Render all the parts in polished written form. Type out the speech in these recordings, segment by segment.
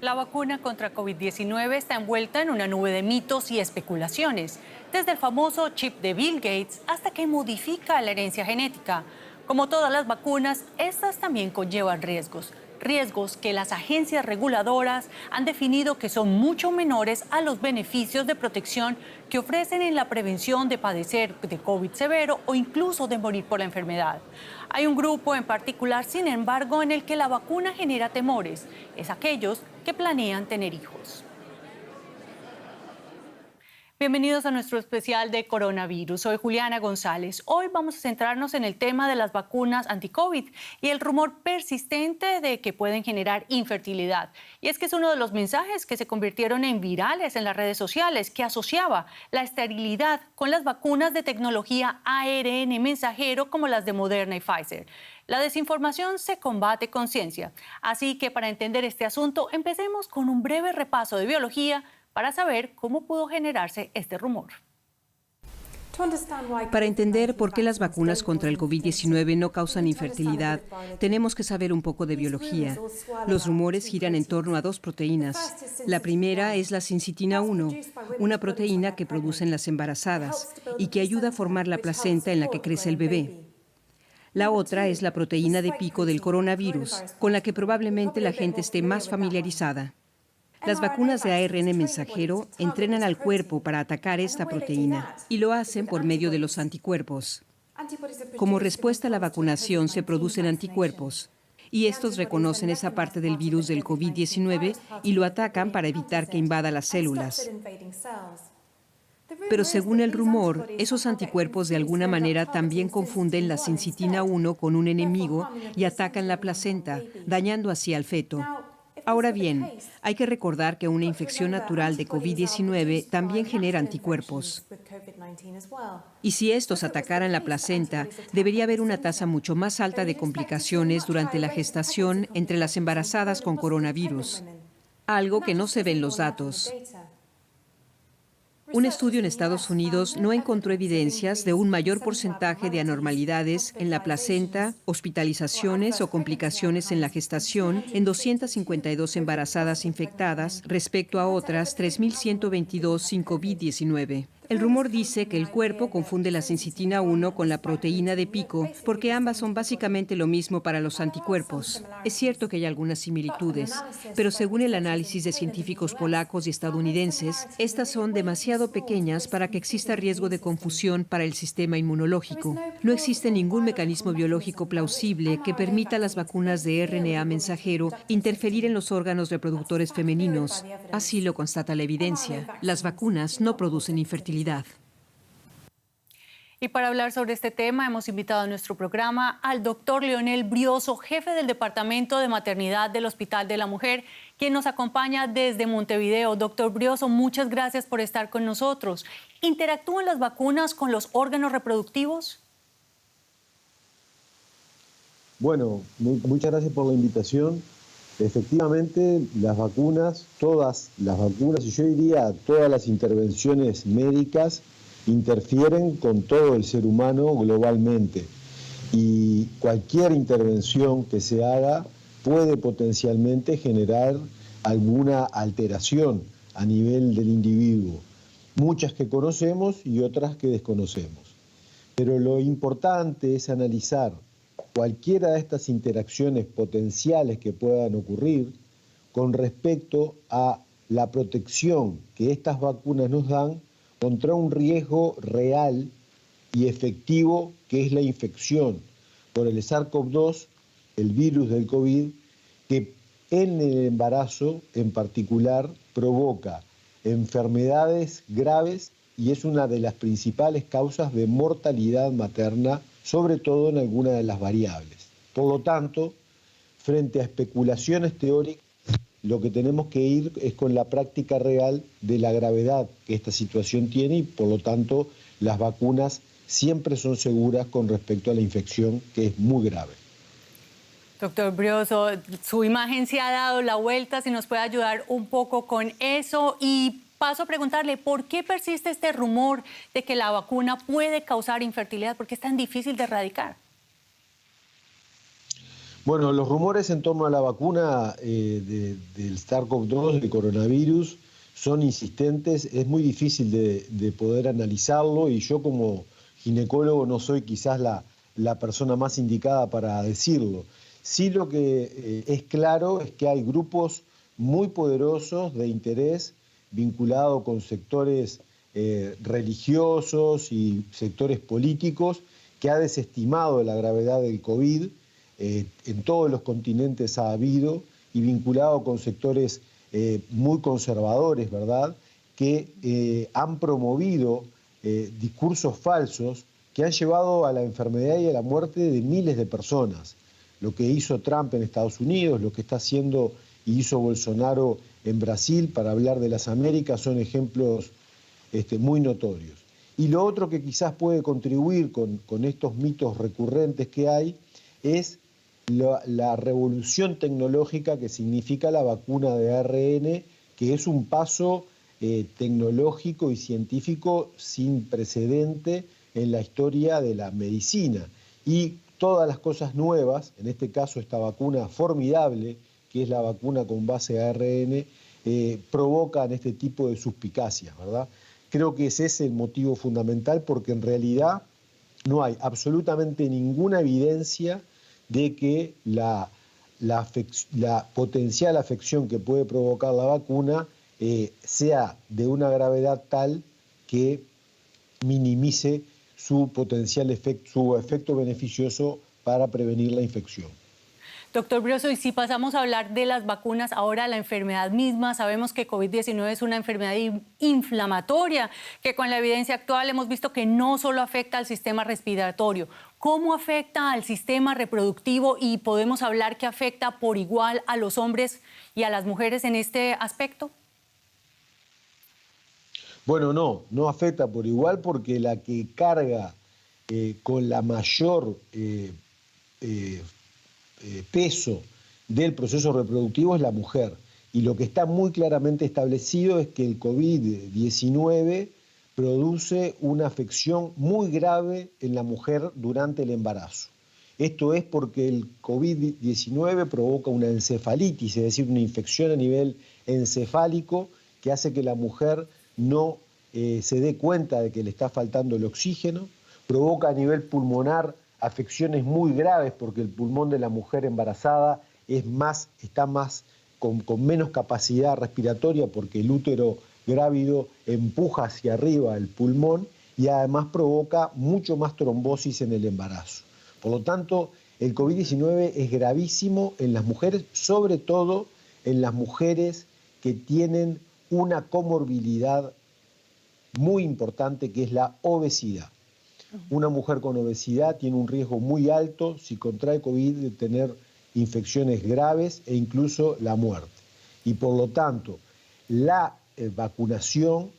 La vacuna contra COVID-19 está envuelta en una nube de mitos y especulaciones, desde el famoso chip de Bill Gates hasta que modifica la herencia genética. Como todas las vacunas, estas también conllevan riesgos que las agencias reguladoras han definido que son mucho menores a los beneficios de protección que ofrecen en la prevención de padecer de COVID severo o incluso de morir por la enfermedad. Hay un grupo en particular, sin embargo, en el que la vacuna genera temores. Es aquellos que planean tener hijos. Bienvenidos a nuestro especial de coronavirus. Soy Juliana González. Hoy vamos a centrarnos en el tema de las vacunas anti-COVID y el rumor persistente de que pueden generar infertilidad. Y es que es uno de los mensajes que se convirtieron en virales en las redes sociales, que asociaba la esterilidad con las vacunas de tecnología ARN mensajero como las de Moderna y Pfizer. La desinformación se combate con ciencia. Así que para entender este asunto, empecemos con un breve repaso de biología para saber cómo pudo generarse este rumor. Para entender por qué las vacunas contra el COVID-19 no causan infertilidad, tenemos que saber un poco de biología. Los rumores giran en torno a dos proteínas. La primera es la sincitina 1, una proteína que producen las embarazadas y que ayuda a formar la placenta en la que crece el bebé. La otra es la proteína de pico del coronavirus, con la que probablemente la gente esté más familiarizada. Las vacunas de ARN mensajero entrenan al cuerpo para atacar esta proteína y lo hacen por medio de los anticuerpos. Como respuesta a la vacunación se producen anticuerpos y estos reconocen esa parte del virus del COVID-19 y lo atacan para evitar que invada las células. Pero según el rumor, esos anticuerpos de alguna manera también confunden la sincitina 1 con un enemigo y atacan la placenta, dañando así al feto. Ahora bien, hay que recordar que una infección natural de COVID-19 también genera anticuerpos. Y si estos atacaran la placenta, debería haber una tasa mucho más alta de complicaciones durante la gestación entre las embarazadas con coronavirus, algo que no se ve en los datos. Un estudio en Estados Unidos no encontró evidencias de un mayor porcentaje de anormalidades en la placenta, hospitalizaciones o complicaciones en la gestación en 252 embarazadas infectadas respecto a otras 3.122 sin COVID-19. El rumor dice que el cuerpo confunde la sincitina 1 con la proteína de pico porque ambas son básicamente lo mismo para los anticuerpos. Es cierto que hay algunas similitudes, pero según el análisis de científicos polacos y estadounidenses, estas son demasiado pequeñas para que exista riesgo de confusión para el sistema inmunológico. No existe ningún mecanismo biológico plausible que permita a las vacunas de RNA mensajero interferir en los órganos reproductores femeninos. Así lo constata la evidencia. Las vacunas no producen infertilidad. Y para hablar sobre este tema hemos invitado a nuestro programa al doctor Leonel Brioso, jefe del Departamento de Maternidad del Hospital de la Mujer, quien nos acompaña desde Montevideo. Doctor Brioso, muchas gracias por estar con nosotros. ¿Interactúan las vacunas con los órganos reproductivos? Bueno, muchas gracias por la invitación. Efectivamente, las vacunas, todas las vacunas, y yo diría todas las intervenciones médicas, interfieren con todo el ser humano globalmente. Y cualquier intervención que se haga puede potencialmente generar alguna alteración a nivel del individuo. Muchas que conocemos y otras que desconocemos. Pero lo importante es analizar cualquiera de estas interacciones potenciales que puedan ocurrir con respecto a la protección que estas vacunas nos dan contra un riesgo real y efectivo que es la infección por el SARS-CoV-2, el virus del COVID, que en el embarazo en particular provoca enfermedades graves y es una de las principales causas de mortalidad materna, sobre todo en alguna de las variables. Por lo tanto, frente a especulaciones teóricas, lo que tenemos que ir es con la práctica real de la gravedad que esta situación tiene y, por lo tanto, las vacunas siempre son seguras con respecto a la infección, que es muy grave. Doctor Brioso, su imagen se ha dado la vuelta, si nos puede ayudar un poco con eso. Y paso a preguntarle, ¿por qué persiste este rumor de que la vacuna puede causar infertilidad? ¿Por qué es tan difícil de erradicar? Bueno, los rumores en torno a la vacuna del SARS-CoV-2, del coronavirus, son insistentes. Es muy difícil de poder analizarlo y yo como ginecólogo no soy quizás la persona más indicada para decirlo. Sí, lo que es claro es que hay grupos muy poderosos de interés vinculado con sectores religiosos y sectores políticos que ha desestimado la gravedad del COVID. En todos los continentes ha habido, y vinculado con sectores muy conservadores, ¿verdad?, que han promovido discursos falsos que han llevado a la enfermedad y a la muerte de miles de personas. Lo que hizo Trump en Estados Unidos, lo que está haciendo y hizo Bolsonaro en Brasil, para hablar de las Américas, son ejemplos muy notorios. Y lo otro que quizás puede contribuir con estos mitos recurrentes que hay es la revolución tecnológica que significa la vacuna de ARN, que es un paso tecnológico y científico sin precedente en la historia de la medicina. Y todas las cosas nuevas, en este caso esta vacuna formidable, que es la vacuna con base ARN, provocan este tipo de suspicacias, ¿verdad? Creo que ese es el motivo fundamental, porque en realidad no hay absolutamente ninguna evidencia de que la potencial afección que puede provocar la vacuna sea de una gravedad tal que minimice su potencial efecto, su efecto beneficioso para prevenir la infección. Doctor Brioso, y si pasamos a hablar de las vacunas, ahora la enfermedad misma, sabemos que COVID-19 es una enfermedad inflamatoria, que con la evidencia actual hemos visto que no solo afecta al sistema respiratorio. ¿Cómo afecta al sistema reproductivo y podemos hablar que afecta por igual a los hombres y a las mujeres en este aspecto? Bueno, no afecta por igual, porque la que carga con la mayor peso del proceso reproductivo es la mujer. Y lo que está muy claramente establecido es que el COVID-19 produce una afección muy grave en la mujer durante el embarazo. Esto es porque el COVID-19 provoca una encefalitis, es decir, una infección a nivel encefálico que hace que la mujer no se dé cuenta de que le está faltando el oxígeno, provoca a nivel pulmonar afecciones muy graves, porque el pulmón de la mujer embarazada está con menos capacidad respiratoria, porque el útero grávido empuja hacia arriba el pulmón, y además provoca mucho más trombosis en el embarazo. Por lo tanto, el COVID-19 es gravísimo en las mujeres, sobre todo en las mujeres que tienen una comorbilidad muy importante, que es la obesidad. Una mujer con obesidad tiene un riesgo muy alto, si contrae COVID, de tener infecciones graves e incluso la muerte. Y por lo tanto, la vacunación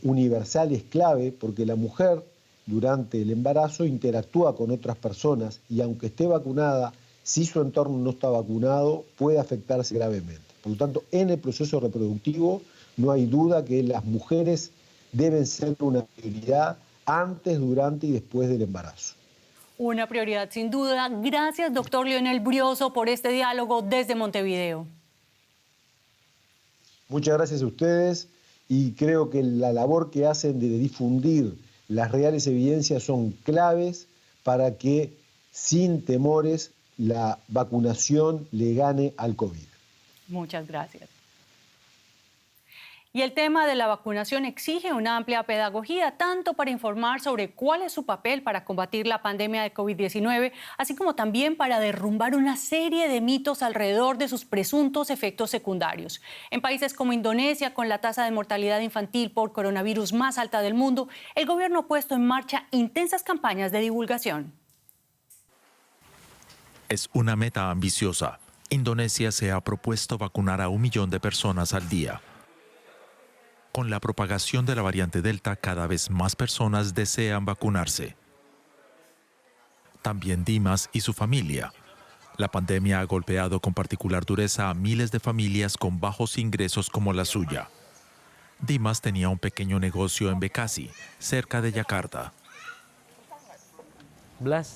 universal es clave, porque la mujer durante el embarazo interactúa con otras personas, y aunque esté vacunada, si su entorno no está vacunado, puede afectarse gravemente. Por lo tanto, en el proceso reproductivo no hay duda que las mujeres deben ser una prioridad antes, durante y después del embarazo. Una prioridad sin duda. Gracias, doctor Lionel Brioso, por este diálogo desde Montevideo. Muchas gracias a ustedes, y creo que la labor que hacen de difundir las reales evidencias son claves para que, sin temores, la vacunación le gane al COVID. Muchas gracias. Y el tema de la vacunación exige una amplia pedagogía, tanto para informar sobre cuál es su papel para combatir la pandemia de COVID-19, así como también para derrumbar una serie de mitos alrededor de sus presuntos efectos secundarios. En países como Indonesia, con la tasa de mortalidad infantil por coronavirus más alta del mundo, el gobierno ha puesto en marcha intensas campañas de divulgación. Es una meta ambiciosa. Indonesia se ha propuesto vacunar a 1 millón de personas al día. Con la propagación de la variante Delta, cada vez más personas desean vacunarse. También Dimas y su familia. La pandemia ha golpeado con particular dureza a miles de familias con bajos ingresos como la suya. Dimas tenía un pequeño negocio en Bekasi, cerca de Yakarta.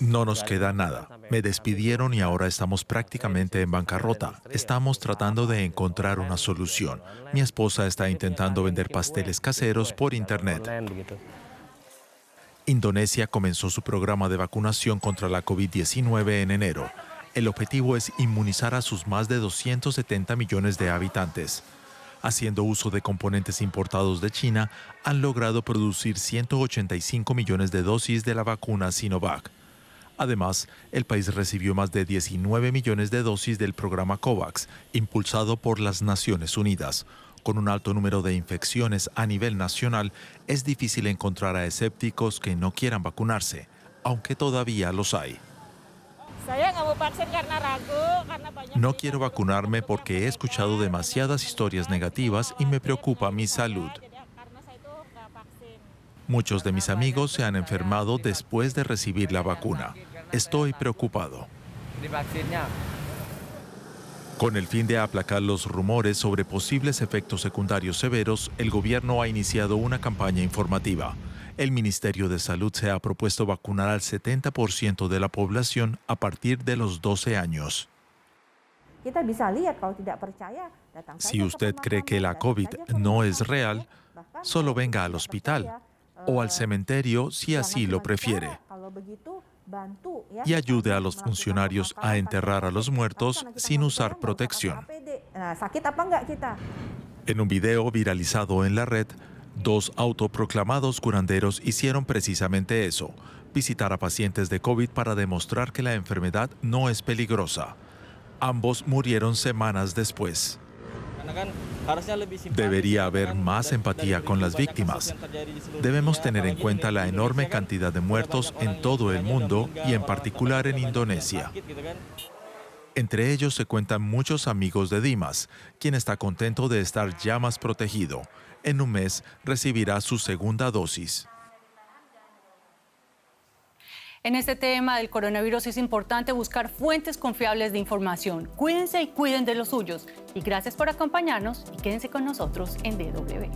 No nos queda nada. Me despidieron y ahora estamos prácticamente en bancarrota. Estamos tratando de encontrar una solución. Mi esposa está intentando vender pasteles caseros por internet. Indonesia comenzó su programa de vacunación contra la COVID-19 en enero. El objetivo es inmunizar a sus más de 270 millones de habitantes. Haciendo uso de componentes importados de China, han logrado producir 185 millones de dosis de la vacuna Sinovac. Además, el país recibió más de 19 millones de dosis del programa COVAX, impulsado por las Naciones Unidas. Con un alto número de infecciones a nivel nacional, es difícil encontrar a escépticos que no quieran vacunarse, aunque todavía los hay. No quiero vacunarme porque he escuchado demasiadas historias negativas y me preocupa mi salud. Muchos de mis amigos se han enfermado después de recibir la vacuna. Estoy preocupado. Con el fin de aplacar los rumores sobre posibles efectos secundarios severos, el gobierno ha iniciado una campaña informativa. El Ministerio de Salud se ha propuesto vacunar al 70% de la población a partir de los 12 años. Si usted cree que la COVID no es real, solo venga al hospital o al cementerio si así lo prefiere. Y ayude a los funcionarios a enterrar a los muertos sin usar protección. En un video viralizado en la red, 2 autoproclamados curanderos hicieron precisamente eso, visitar a pacientes de COVID para demostrar que la enfermedad no es peligrosa. Ambos murieron semanas después. Debería haber más empatía con las víctimas. Debemos tener en cuenta la enorme cantidad de muertos en todo el mundo y en particular en Indonesia. Entre ellos se cuentan muchos amigos de Dimas, quien está contento de estar ya más protegido. En un mes recibirá su segunda dosis. En este tema del coronavirus es importante buscar fuentes confiables de información. Cuídense y cuiden de los suyos. Y gracias por acompañarnos y quédense con nosotros en DW.